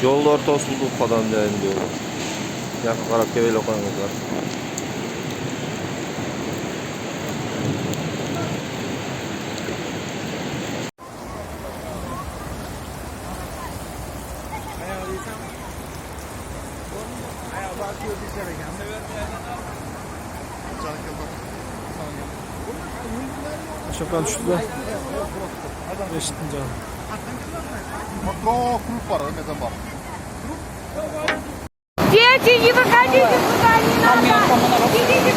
Yolda ortasında ufadan deyin diyorlar. Yakın karab kebeyle koyamazlar. Aşağı düştü de. Eşittin canım. Grup var neden var? Дети, не выходите, куда не надо! Идите,